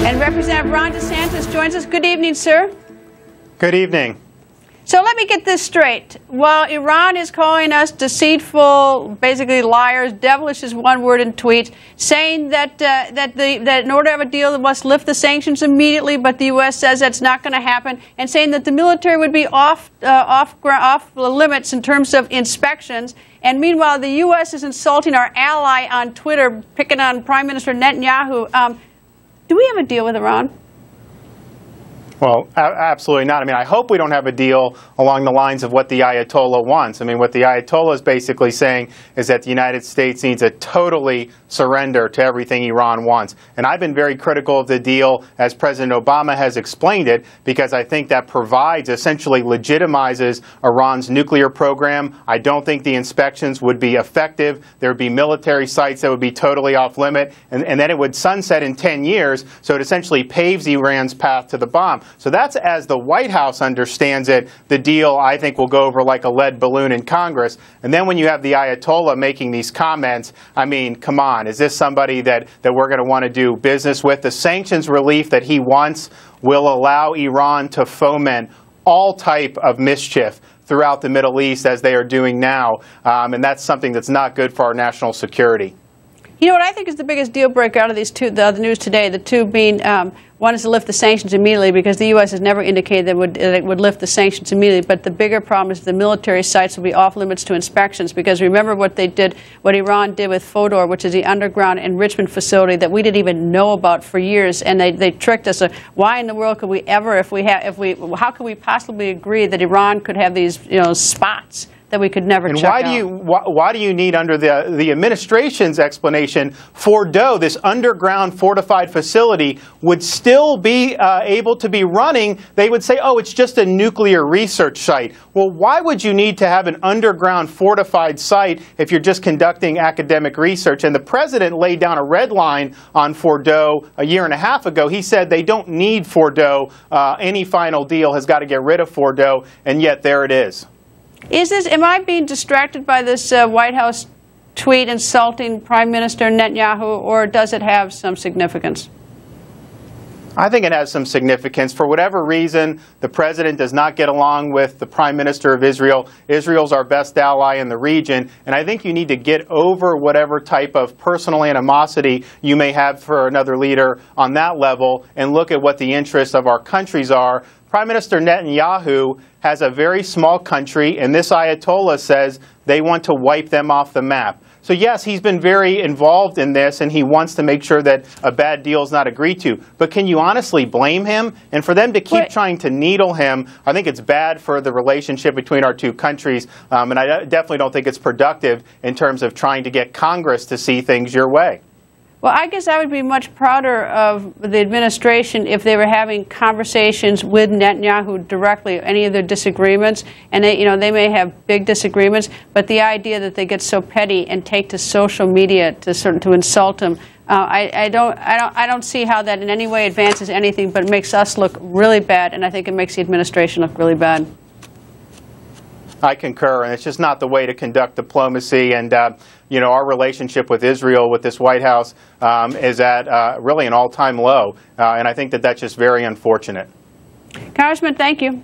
And Representative Ron DeSantis joins us. Good evening, sir. Good evening. So let me get this straight. While Iran is calling us deceitful, basically liars, devilish is one word in tweets, saying that in order to have a deal, they must lift the sanctions immediately, but the U.S. says that's not going to happen, and saying that the military would be off the limits in terms of inspections. And meanwhile, the U.S. is insulting our ally on Twitter, picking on Prime Minister Netanyahu. Do we have a deal with Iran? Well, absolutely not. I mean, I hope we don't have a deal along the lines of what the Ayatollah wants. I mean, what the Ayatollah is basically saying is that the United States needs to totally surrender to everything Iran wants. And I've been very critical of the deal, as President Obama has explained it, because I think that essentially legitimizes Iran's nuclear program. I don't think the inspections would be effective. There would be military sites that would be totally off limit, and then it would sunset in 10 years, so it essentially paves Iran's path to the bomb. So that's, as the White House understands it, the deal I think will go over like a lead balloon in Congress. And then when you have the Ayatollah making these comments, I mean, come on, is this somebody that we're going to want to do business with? The sanctions relief that he wants will allow Iran to foment all type of mischief throughout the Middle East, as they are doing now. And that's something that's not good for our national security. You know what I think is the biggest deal breaker out of these two, the news today, the two being, one is to lift the sanctions immediately, because the U.S. has never indicated that it would lift the sanctions immediately. But the bigger problem is the military sites will be off limits to inspections, because remember what Iran did with Fodor, which is the underground enrichment facility that we didn't even know about for years, and they tricked us. Why in the world could we ever, how could we possibly agree that Iran could have these, spots that we could never check out? And why do you need, under the administration's explanation, Fordo, this underground fortified facility, would still be able to be running? They would say, oh, it's just a nuclear research site. Well, why would you need to have an underground fortified site if you're just conducting academic research? And the president laid down a red line on Fordo a year and a half ago. He said they don't need Fordo. Any final deal has got to get rid of Fordo, and yet there it is. Am I being distracted by this White House tweet insulting Prime Minister Netanyahu, or does it have some significance? I think it has some significance. For whatever reason, the president does not get along with the Prime Minister of Israel. Israel's our best ally in the region, and I think you need to get over whatever type of personal animosity you may have for another leader on that level and look at what the interests of our countries are. Prime Minister Netanyahu has a very small country, and this Ayatollah says they want to wipe them off the map. So yes, he's been very involved in this, and he wants to make sure that a bad deal is not agreed to. But can you honestly blame him? And for them to keep trying to needle him, I think it's bad for the relationship between our two countries. And I definitely don't think it's productive in terms of trying to get Congress to see things your way. Well, I guess I would be much prouder of the administration if they were having conversations with Netanyahu directly, any of their disagreements, and they may have big disagreements, but the idea that they get so petty and take to social media to insult him, I don't see how that in any way advances anything, but it makes us look really bad, and I think it makes the administration look really bad. I concur, and it's just not the way to conduct diplomacy. And our relationship with Israel, with this White House, is at really an all-time low, and I think that that's just very unfortunate. Congressman, thank you.